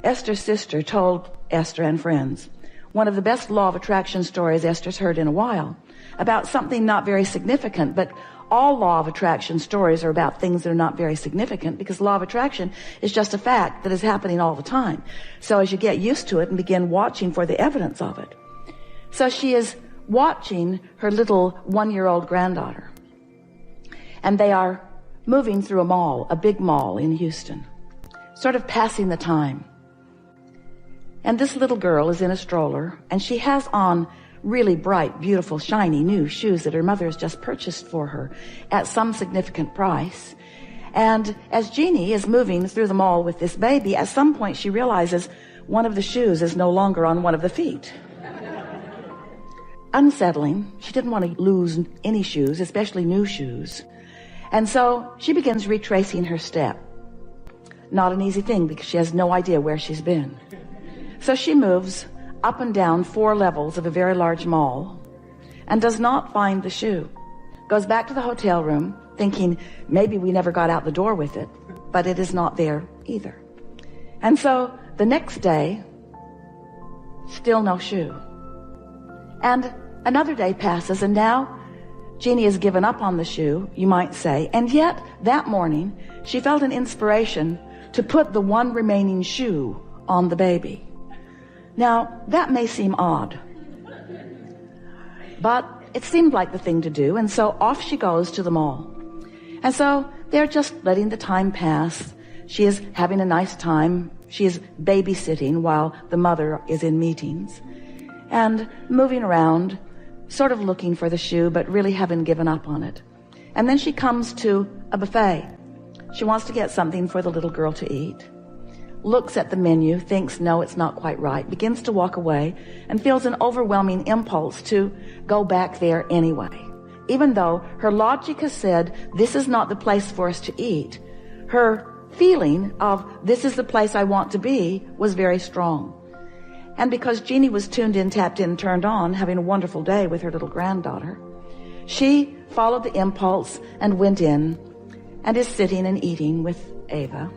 Esther's sister told Esther and friends one of the best law of attraction stories Esther's heard in a while, about something not very significant, but all law of attraction stories are about things that are not very significant, because law of attraction is just a fact that is happening all the time. So as you get used to it and begin watching for the evidence of it. So she is watching her little 1-year-old granddaughter, and they are moving through a mall, a big mall in Houston, sort of passing the time. And this little girl is in a stroller, and she has on really bright, beautiful, shiny new shoes that her mother has just purchased for her at some significant price. And as Jeannie is moving through the mall with this baby, at some point she realizes one of the shoes is no longer on one of the feet. Unsettling. She didn't want to lose any shoes, especially new shoes. And so she begins retracing her step. Not an easy thing, because she has no idea where she's been. So she moves up and down 4 levels of a very large mall and does not find the shoe. Goes back to the hotel room thinking maybe we never got out the door with it, but it is not there either. And so the next day, still no shoe. And another day passes, and now Jeannie has given up on the shoe, you might say, and yet that morning she felt an inspiration to put the one remaining shoe on the baby. Now, that may seem odd, but it seemed like the thing to do, and so off she goes to the mall. And so they're just letting the time pass. She is having a nice time. She is babysitting while the mother is in meetings, and moving around, sort of looking for the shoe, but really haven't given up on it. And then she comes to a buffet. She wants to get something for the little girl to eat. Looks at the menu, thinks, no, it's not quite right, begins to walk away, and feels an overwhelming impulse to go back there anyway. Even though her logic has said, this is not the place for us to eat, her feeling of, this is the place I want to be, was very strong. And because Jeannie was tuned in, tapped in, turned on, having a wonderful day with her little granddaughter, she followed the impulse and went in and is sitting and eating with Ava.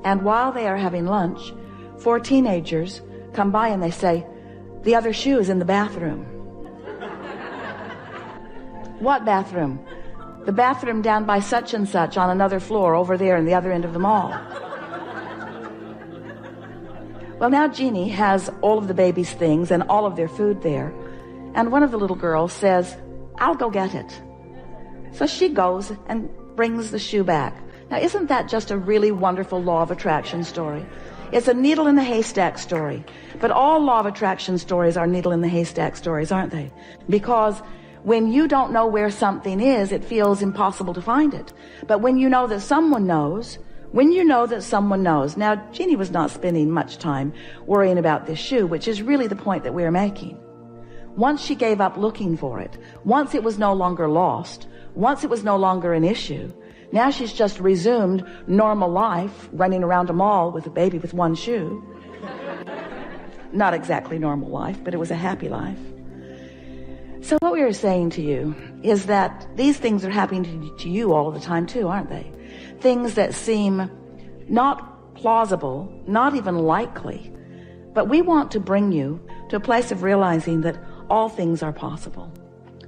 And while they are having lunch, 4 teenagers come by and they say, the other shoe is in the bathroom. What bathroom? The bathroom down by such and such on another floor over there in the other end of the mall. Well, now Jeannie has all of the baby's things and all of their food there. And one of the little girls says, I'll go get it. So she goes and brings the shoe back. Now, isn't that just a really wonderful law of attraction story? It's a needle in the haystack story. But all law of attraction stories are needle in the haystack stories, aren't they? Because when you don't know where something is, it feels impossible to find it. But when you know that someone knows, Now, Jeannie was not spending much time worrying about this shoe, which is really the point that we're making. Once she gave up looking for it, once it was no longer lost, once it was no longer an issue, now she's just resumed normal life, running around a mall with a baby with one shoe. Not exactly normal life, but it was a happy life. So what we are saying to you is that these things are happening to you all the time too, aren't they? Things that seem not plausible, not even likely. But we want to bring you to a place of realizing that all things are possible.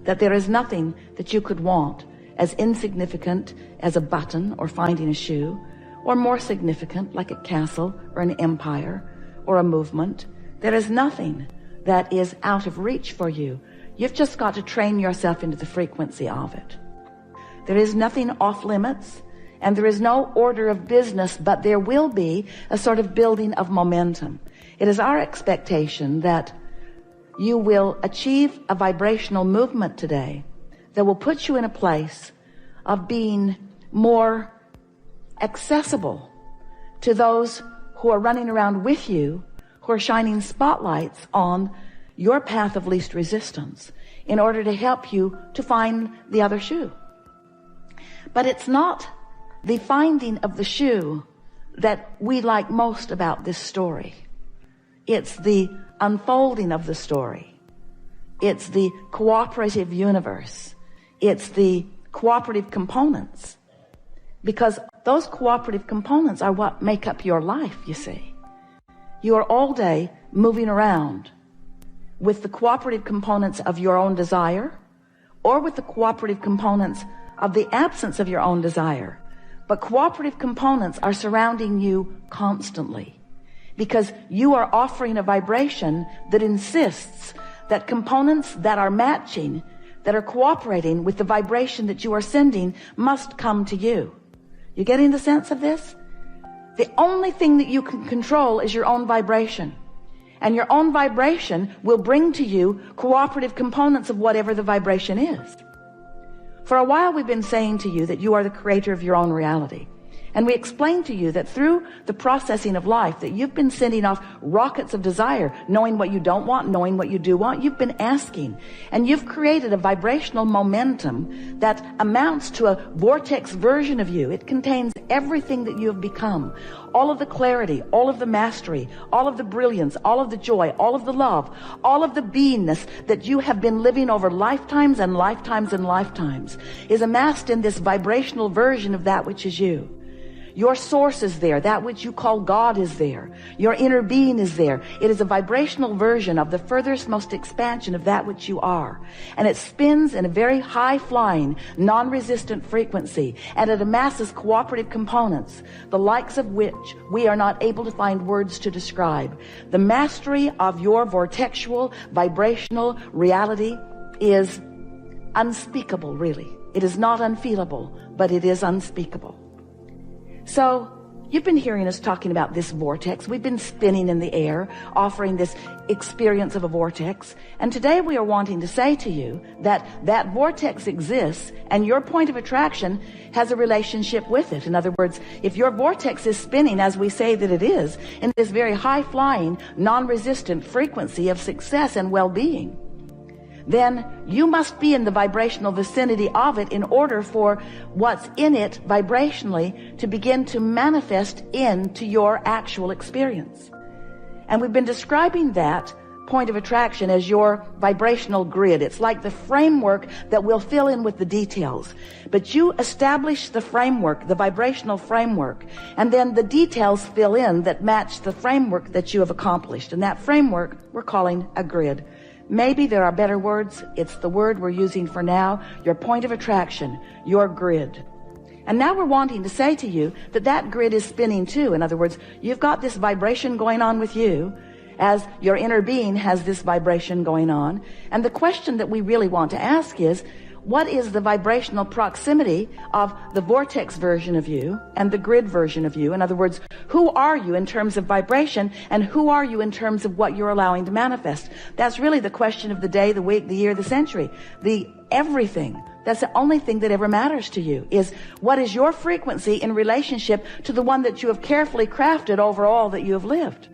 That there is nothing that you could want as insignificant as a button or finding a shoe, or more significant like a castle or an empire or a movement. There is nothing that is out of reach for you. You've just got to train yourself into the frequency of it. There is nothing off limits, and there is no order of business, but there will be a sort of building of momentum. It is our expectation that you will achieve a vibrational movement today that will put you in a place of being more accessible to those who are running around with you, who are shining spotlights on your path of least resistance in order to help you to find the other shoe. But it's not the finding of the shoe that we like most about this story. It's the unfolding of the story. It's the cooperative universe. It's the cooperative components. Because those cooperative components are what make up your life, you see. You are all day moving around with the cooperative components of your own desire or with the cooperative components of the absence of your own desire. But cooperative components are surrounding you constantly because you are offering a vibration that insists that components that are matching, that are cooperating with the vibration that you are sending, must come to you. You getting the sense of this? The only thing that you can control is your own vibration. And your own vibration will bring to you cooperative components of whatever the vibration is. For a while we've been saying to you that you are the creator of your own reality. And we explained to you that through the processing of life that you've been sending off rockets of desire, knowing what you don't want, knowing what you do want. You've been asking, and you've created a vibrational momentum that amounts to a vortex version of you. It contains everything that you have become, all of the clarity, all of the mastery, all of the brilliance, all of the joy, all of the love, all of the beingness that you have been living over lifetimes and lifetimes and lifetimes is amassed in this vibrational version of that which is you. Your source is there. That which you call God is there. Your inner being is there. It is a vibrational version of the furthest most expansion of that which you are. And it spins in a very high-flying, non-resistant frequency. And it amasses cooperative components, the likes of which we are not able to find words to describe. The mastery of your vortexual, vibrational reality is unspeakable, really. It is not unfeelable, but it is unspeakable. So you've been hearing us talking about this vortex. We've been spinning in the air, offering this experience of a vortex. And today we are wanting to say to you that that vortex exists and your point of attraction has a relationship with it. In other words, if your vortex is spinning as we say that it is, in this very high-flying, non-resistant frequency of success and well-being, then you must be in the vibrational vicinity of it in order for what's in it vibrationally to begin to manifest into your actual experience. And we've been describing that point of attraction as your vibrational grid. It's like the framework that will fill in with the details. But you establish the framework, the vibrational framework, and then the details fill in that match the framework that you have accomplished. And that framework we're calling a grid. Maybe there are better words. It's the word we're using for now. Your point of attraction, your grid. And now we're wanting to say to you that that grid is spinning too. In other words, you've got this vibration going on with you as your inner being has this vibration going on. And the question that we really want to ask is, what is the vibrational proximity of the vortex version of you and the grid version of you? In other words, who are you in terms of vibration and who are you in terms of what you're allowing to manifest? That's really the question of the day, the week, the year, the century, the everything. That's the only thing that ever matters to you is what is your frequency in relationship to the one that you have carefully crafted over all that you have lived.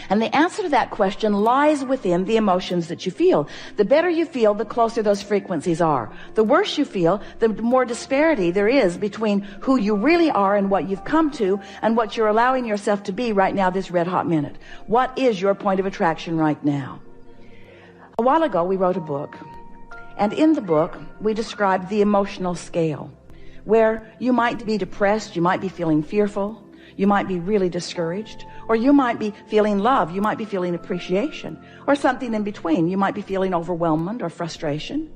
And the answer to that question lies within the emotions that you feel. The better you feel, the closer those frequencies are. The worse you feel, the more disparity there is between who you really are and what you've come to and what you're allowing yourself to be right now, this red hot minute. What is your point of attraction right now? A while ago, we wrote a book. And in the book, we described the emotional scale, where you might be depressed, you might be feeling fearful, you might be really discouraged, or you might be feeling love, you might be feeling appreciation, or something in between. You might be feeling overwhelmment or frustration.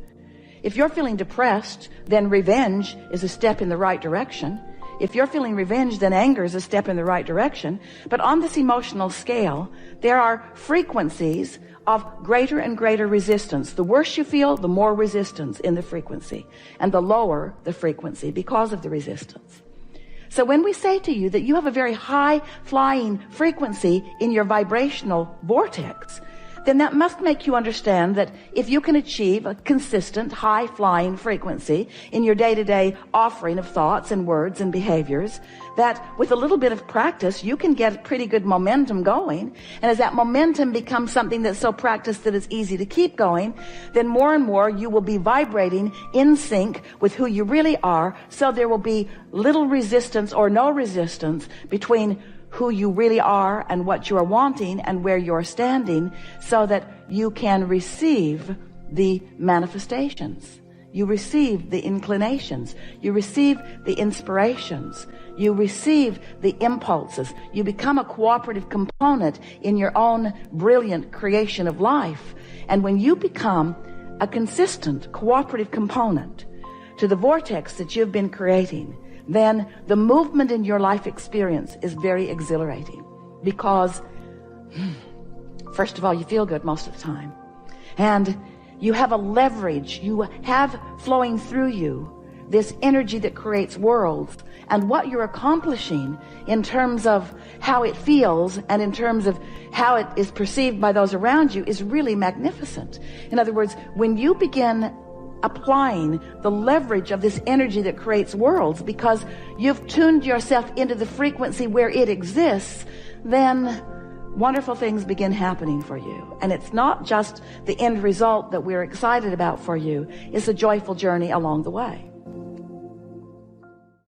If you're feeling depressed, then revenge is a step in the right direction. If you're feeling revenge, then anger is a step in the right direction. But on this emotional scale, there are frequencies of greater and greater resistance. The worse you feel, the more resistance in the frequency, and the lower the frequency because of the resistance. So when we say to you that you have a very high flying frequency in your vibrational vortex, then that must make you understand that if you can achieve a consistent high flying frequency in your day-to-day offering of thoughts and words and behaviors, that with a little bit of practice you can get pretty good momentum going. And as that momentum becomes something that's so practiced that it's easy to keep going, then more and more you will be vibrating in sync with who you really are. So there will be little resistance or no resistance between who you really are and what you are wanting and where you're standing, so that you can receive the manifestations. You receive the inclinations. You receive the inspirations. You receive the impulses. You become a cooperative component in your own brilliant creation of life. And when you become a consistent cooperative component to the vortex that you've been creating, then the movement in your life experience is very exhilarating, because first of all, you feel good most of the time, and you have a leverage. You have flowing through you this energy that creates worlds, and what you're accomplishing in terms of how it feels and in terms of how it is perceived by those around you is really magnificent. In other words, when you begin applying the leverage of this energy that creates worlds, because you've tuned yourself into the frequency where it exists, then wonderful things begin happening for you. And it's not just the end result that we're excited about for you, it's a joyful journey along the way.